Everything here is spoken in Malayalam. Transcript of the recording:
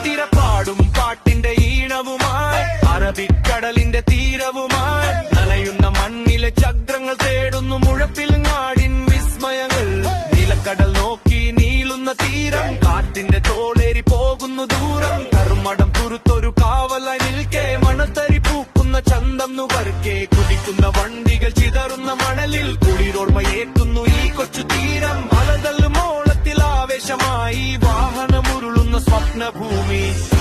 തിരപ്പാടും പാട്ടിന്റെ ഈണവുമായി അറബിക്കടലിന്റെ തീരവുമായി നനയുന്ന മണ്ണിലെ ചക്രങ്ങൾ തേടുന്നു മുഴപ്പിൽ നാടിൻ വിസ്മയങ്ങൾ. നിലക്കടൽ നോക്കി നീളുന്ന തീരം കാറ്റിന്റെ തോളേറി പോകുന്നു ദൂരം. കർമ്മടം തുരുത്തൊരു കാവലായി നിൽക്കെ മണത്തരി പൂക്കുന്ന ചന്തം നുകർക്കെ കുടിക്കുന്ന വണ്ടികൾ ചിതറുന്ന മണലിൽ കുളിരോർമ്മയേറ്റുന്നു ഈ കൊച്ചു തീരം. അലതല്ലും മോളത്തിൽ ആവേശമായി വാഹനമുരുളുന്ന സ്വപ്നഭൂമി.